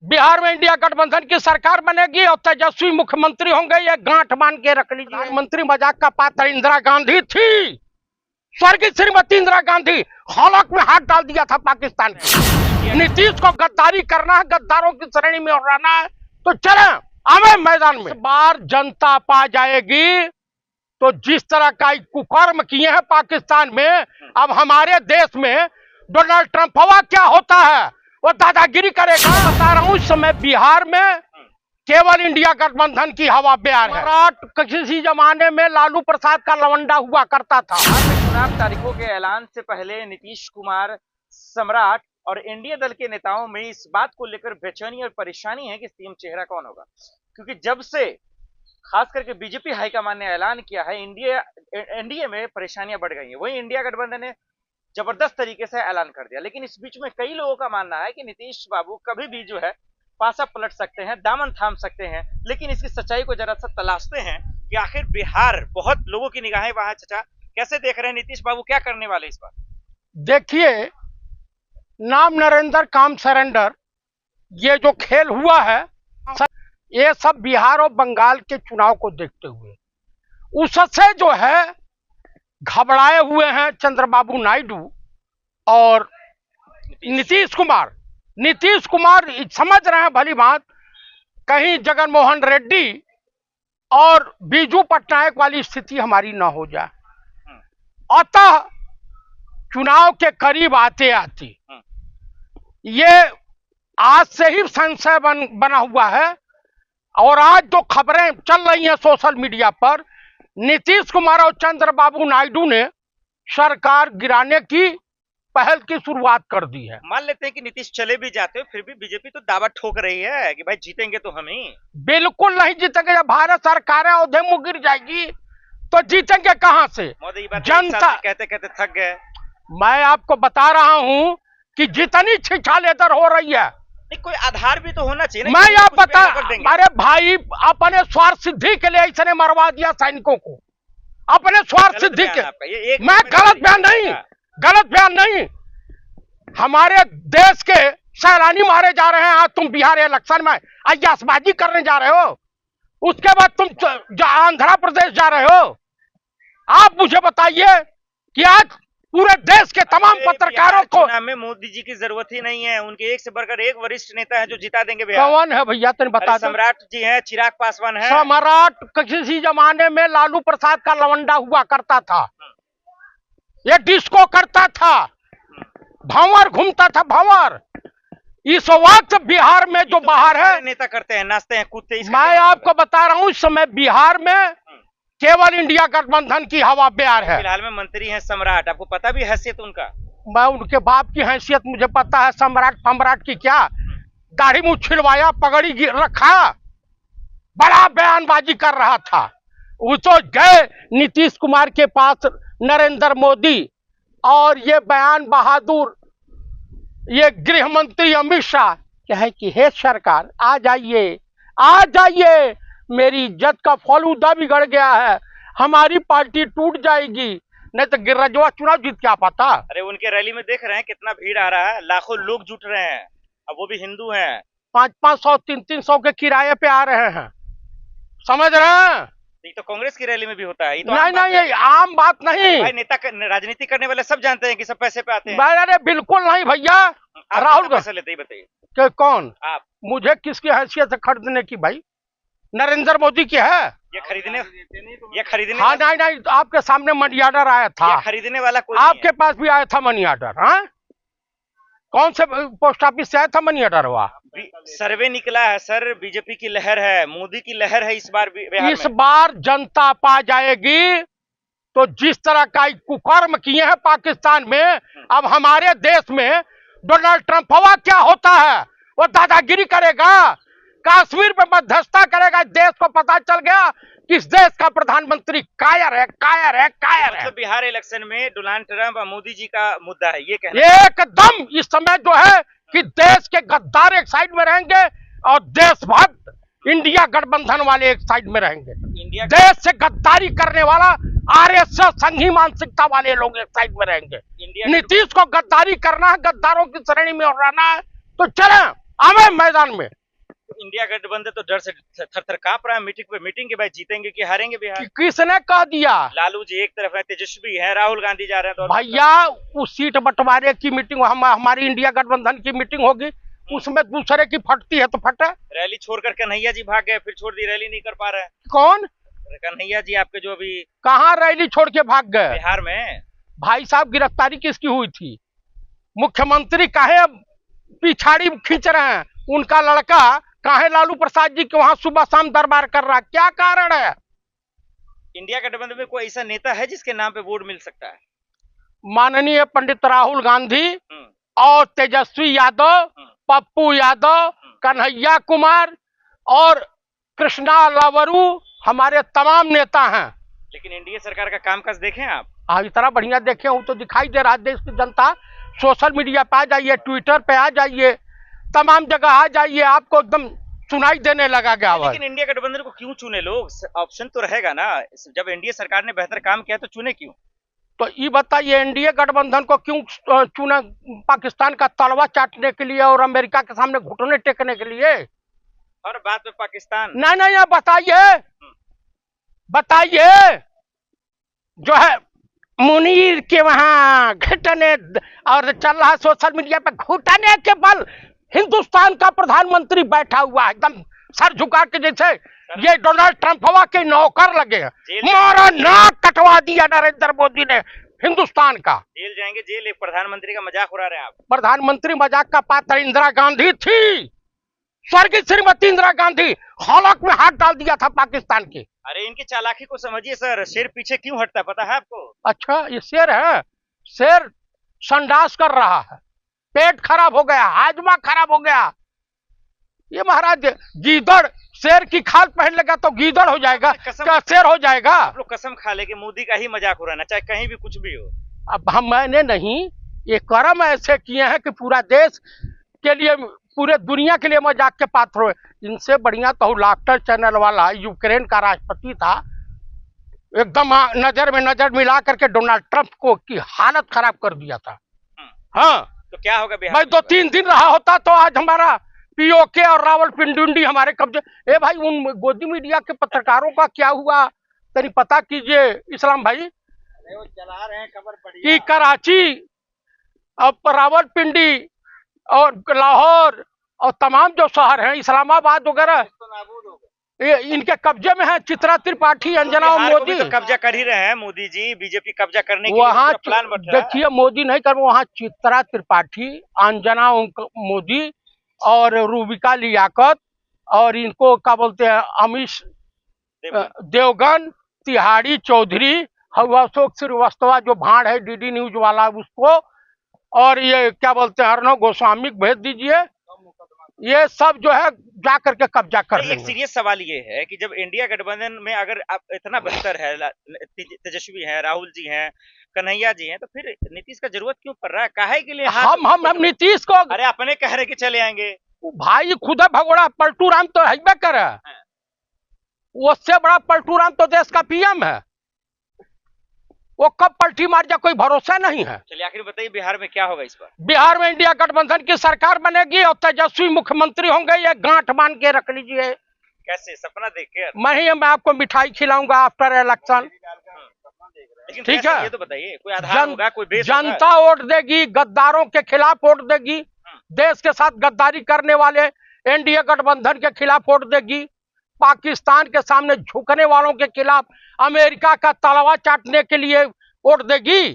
बिहार में इंडिया गठबंधन की सरकार बनेगी और तेजस्वी मुख्यमंत्री होंगे, ये गांठ मान के रख लीजिए। प्रधानमंत्री मजाक का पात्र इंदिरा गांधी थी, स्वर्गीय श्रीमती इंदिरा गांधी हॉलक में हाथ डाल दिया था पाकिस्तान के। नीतीश को गद्दारी करना है, गद्दारों की श्रेणी में रहना है, तो चले आवे मैदान में। इस बार जनता पा जाएगी, तो जिस तरह का कुकर्म किए हैं पाकिस्तान में, अब हमारे देश में डोनाल्ड ट्रंप हवा क्या होता है, वो दादागिरी करेगा। बता रहा हूं, इस समय बिहार में केवल इंडिया गठबंधन की हवा बयार है। किसी जमाने में लालू प्रसाद का लवंडा हुआ करता था। चुनाव तारीखों के ऐलान से पहले नीतीश कुमार, सम्राट और एनडीए दल के नेताओं में इस बात को लेकर बेचैनी और परेशानी है कि सीएम चेहरा कौन होगा, क्योंकि जब से खास करके बीजेपी हाईकमान ने ऐलान किया है, एनडीए में परेशानियां बढ़ गई हैं। वहीं इंडिया गठबंधन ने जबरदस्त तरीके से ऐलान कर दिया, लेकिन इस बीच में कई लोगों का मानना है कि नीतीश बाबू कभी भी जो है पासा पलट सकते हैं, दामन थाम सकते हैं। लेकिन इसकी सच्चाई को जरा सा तलाशते हैं कि आखिर बिहार, बहुत लोगों की निगाहें वहां, चाचा कैसे देख रहे हैं नीतीश बाबू, क्या करने वाले इस बार? देखिए, नाम नरेंद्र काम सरेंडर, ये जो खेल हुआ है, ये सब बिहार और बंगाल के चुनाव को देखते हुए उससे जो है घबराए हुए हैं चंद्रबाबू नायडू और नीतीश कुमार समझ रहे हैं भली बात, कहीं जगन मोहन रेड्डी और बीजू पटनायक वाली स्थिति हमारी ना हो जाए। अतः चुनाव के करीब आते आते ये आज से ही संशय बना हुआ है। और आज जो खबरें चल रही हैं सोशल मीडिया पर, नीतीश कुमार और चंद्रबाबू नायडू ने सरकार गिराने की पहल की शुरुआत कर दी है। मान लेते हैं कि नीतीश चले भी जाते हो, फिर भी बीजेपी तो दावा ठोक रही है कि भाई जीतेंगे तो हम ही। बिल्कुल नहीं जीतेंगे। जब भारत सरकार औहदे मुँह गिर जाएगी तो जीतेंगे कहां से? मोदी जनता कहते कहते थक गए। मैं आपको बता रहा हूं कि जितनी छिछालेदर हो रही है, कोई आधार भी तो होना चाहिए। मैं आप बता, अरे भाई अपने स्वार्थ सिद्धि के लिए ऐसे मरवा दिया सैनिकों को, अपने स्वार्थ सिद्धि के। मैं गलत बयान नहीं, हमारे देश के सैलानी मारे जा रहे हैं। आज तुम बिहार इलेक्शन में अय्यासबाजी करने जा रहे हो, उसके बाद तुम आंध्र प्रदेश जा रहे हो। आप मुझे बताइए कि आज पूरे देश के तमाम पत्रकारों को चुनाव में मोदी जी की जरूरत ही नहीं है। उनके एक से बढ़कर एक वरिष्ठ नेता है जो जिता देंगे बिहार। कौन है भैया, तुम बता दो। सम्राट जी हैं, चिराग पासवान है। सम्राट किसी जमाने में लालू प्रसाद का लवंडा हुआ करता था, ये डिस्को करता था, भंवर घूमता था, भंवर। इस वक्त बिहार में जो बाहर है, नेता करते हैं, नाचते हैं, कूदते हैं। मैं आपको बता रहा हूं, इस समय बिहार में केवल इंडिया गठबंधन की हवा बयार है। फिलहाल में मंत्री हैं सम्राट, आपको पता भी हैसियत उनका? मैं उनके बाप की हैसियत मुझे पता है। सम्राट की क्या, दाढ़ी मुंह छिलवाया, पगड़ी रखा, बड़ा बयानबाजी कर रहा था। वो तो गए नीतीश कुमार के पास नरेंद्र मोदी और ये बयान बहादुर ये गृह मंत्री अमित शाह कहे कि हे सरकार आ जाइए, मेरी इज्जत का फलूदा बिगड़ गया है, हमारी पार्टी टूट जाएगी, नहीं तो गिरजवा चुनाव जीत क्या पाता। अरे उनके रैली में देख रहे हैं कितना भीड़ आ रहा है, लाखों लोग जुट रहे हैं, अब वो भी हिंदू हैं। 500, 300 के किराए पे आ रहे हैं, समझ रहे हैं? ये तो कांग्रेस की रैली में भी होता है। ये तो नहीं, ये आम बात नहीं भाई, नेता राजनीति करने वाले सब जानते हैं कि सब पैसे पे आते हैं। अरे बिल्कुल नहीं भैया। राहुल पैसे लेते ही बताइए कि कौन आप? मुझे किसकी हैसियत से खरीदने की भाई? नरेंद्र मोदी की है ये खरीदने हाँ नहीं, आपके सामने मनी ऑर्डर आया था, खरीदने वाला कोई आपके पास भी आया था मनी ऑर्डर? हाँ, कौन से पोस्ट ऑफिस से आया था मनी ऑर्डर? हुआ सर्वे निकला है सर, बीजेपी की लहर है, मोदी की लहर है इस बार बिहार इस बार जनता पा जाएगी, तो जिस तरह का कुकर्म किए हैं पाकिस्तान में, अब हमारे देश में डोनाल्ड ट्रंप हवा क्या होता है, वो दादागिरी करेगा, कश्मीर पे मध्यस्थता करेगा। देश को पता चल गया कि इस देश का प्रधानमंत्री कायर है। मतलब बिहार इलेक्शन में डोनाल्ड ट्रंप और मोदी जी का मुद्दा है, ये कहना एकदम। इस समय जो है कि देश के गद्दार एक साइड में रहेंगे और देशभक्त इंडिया गठबंधन वाले एक साइड में रहेंगे। देश से गद्दारी करने वाला आरएसएस संघी मानसिकता वाले लोग एक साइड में रहेंगे। नीतीश को गद्दारी करना है, गद्दारों की श्रेणी में रहना है, तो चले आवे मैदान में। इंडिया गठबंधन तो डर से थर थर कांप रहा है। मीटिंग के बाद जीतेंगे कि हारेंगे बिहार? किसने कह दिया? लालू जी एक तरफ है, तेजस्वी है, राहुल गांधी जा रहे हैं, तो भैया उस सीट बंटवारे की मीटिंग हमारी इंडिया गठबंधन की मीटिंग होगी, उसमें दूसरे की फटती है तो फटे। रैली छोड़कर कन्हैया जी भाग गए, फिर छोड़ दी, रैली नहीं कर पा रहे हैं। कौन? कन्हैया जी आपके जो अभी कहाँ रैली छोड़ के भाग गए? बिहार में। भाई साहब गिरफ्तारी किसकी हुई थी? मुख्यमंत्री काहे पिछाड़ी खींच रहे हैं? उनका लड़का काहे लालू प्रसाद जी के वहां सुबह शाम दरबार कर रहा है? क्या कारण है? इंडिया गठबंधन में कोई ऐसा नेता है जिसके नाम पे वोट मिल सकता है? माननीय पंडित राहुल गांधी और तेजस्वी यादव, पप्पू यादव, कन्हैया कुमार और कृष्णा लावरू हमारे तमाम नेता हैं। लेकिन एनडीए सरकार का कामकाज देखें आप। हाँ, इतना बढ़िया देखे हूँ तो दिखाई दे रहा है। देश की जनता सोशल मीडिया पे आ जाइए, ट्विटर पे आ जाइए, तमाम जगह आ जाइए, आपको एकदम सुनाई देने लगा गया। लेकिन इंडिया गठबंधन को क्यों चुने लोग? ऑप्शन तो रहेगा ना, जब एनडीए सरकार ने बेहतर काम किया तो चुने क्यों? तो ये बताइए एनडीए गठबंधन को क्यों चुना? पाकिस्तान का तलवा चाटने के लिए और अमेरिका के सामने घुटने टेकने के लिए? हर बात में पाकिस्तान। नहीं, बताइए बताइए, जो है मुनीर के वहां घुटने और चल रहा सोशल मीडिया पे, घुटने के बल हिंदुस्तान का प्रधानमंत्री बैठा हुआ है एकदम सर झुका के, जैसे ये डोनाल्ड ट्रंपवा के नौकर लगे हैं। मारा नाक कटवा दिया नरेंद्र मोदी ने हिंदुस्तान का। जेल जाएंगे जेल। एक प्रधानमंत्री का मजाक उड़ा रहे हैं आप। प्रधानमंत्री मजाक का पात्र इंदिरा गांधी थी। स्वर्गीय श्रीमती इंदिरा गांधी हलक में हाथ डाल दिया था पाकिस्तान के। अरे इनकी चालाकी को समझिए सर। शेर पीछे क्यों हटता है पता है आपको? अच्छा, ये शेर है? शेर संडास कर रहा है, पेट खराब हो गया, हाजमा खराब हो गया। ये महाराज गीदड़ शेर की खाल पहन लेगा तो गीदड़ हो जाएगा, क्या शेर हो जाएगा? आप लोग कसम खा ले कि मोदी का ही मजाक उड़ाना, चाहे कहीं भी कुछ भी हो। अब मैंने नहीं, ये कर्म ऐसे किए हैं कि पूरा देश के लिए, पूरे दुनिया के लिए मजाक के पात्र हुए। इनसे बढ़िया तो लाफ्टर चैनल वाला यूक्रेन का राष्ट्रपति था, एकदम नजर में नजर मिला करके डोनाल्ड ट्रंप को की हालत खराब कर दिया था। हाँ, तो क्या होगा बिहार? भाई 2-3 दिन रहा होता तो आज हमारा पीओके और रावलपिंडी हमारे कब्जे। ए भाई, उन गोदी मीडिया के पत्रकारों का क्या हुआ तनी पता कीजिए इस्लाम भाई। वो चला रहे हैं खबर कि कराची और रावलपिंडी और लाहौर और तमाम जो शहर हैं, इस्लामाबाद वगैरह, ये इनके कब्जे में है। चित्रा त्रिपाठी, अंजना और मोदी तो कब्जा कर ही रहे हैं। मोदी जी बीजेपी कब्जा करने के वहाँ प्लान बन रहा है। देखिए, मोदी नहीं कर, वहाँ चित्रा त्रिपाठी, अंजना मोदी और रूबिका लियाकत और इनको क्या बोलते हैं, अमीश देवगन, तिहाड़ी चौधरी, अशोक श्रीवास्तव जो भाड़ है डीडी न्यूज वाला उसको, और ये क्या बोलते हैं अर्णव गोस्वामी भेज दीजिए। ये सब जो है जा करके कब्जा कर लेंगे। एक सीरियस सवाल ये है कि जब इंडिया गठबंधन में अगर आप इतना बेहतर है, तेजस्वी हैं, राहुल जी हैं, कन्हैया जी हैं, तो फिर नीतीश का जरूरत क्यों पड़ रहा है? काहे के लिए हम नीतीश को? अरे अपने कह रहे कि चले आएंगे। भाई खुदा भगोड़ा पलटू राम तो है करे, उससे बड़ा पलटू राम तो देश का पीएम है। वो कब पलटी मार जाए कोई भरोसा नहीं है। चलिए आखिर बताइए बिहार में क्या होगा इस बार? बिहार में इंडिया गठबंधन की सरकार बनेगी और तेजस्वी मुख्यमंत्री होंगे। ये गांठ मान के रख लीजिए। कैसे? सपना देख के? मैं आपको मिठाई खिलाऊंगा आफ्टर इलेक्शन। ठीक है, ये तो बताइए, कोई आधार होगा, कोई बेस? जनता वोट देगी, गद्दारों के खिलाफ वोट देगी, देश के साथ गद्दारी करने वाले एनडीए गठबंधन के खिलाफ वोट देगी, पाकिस्तान के सामने झुकने वालों के खिलाफ, अमेरिका का तलवा चाटने के लिए वोट देगी।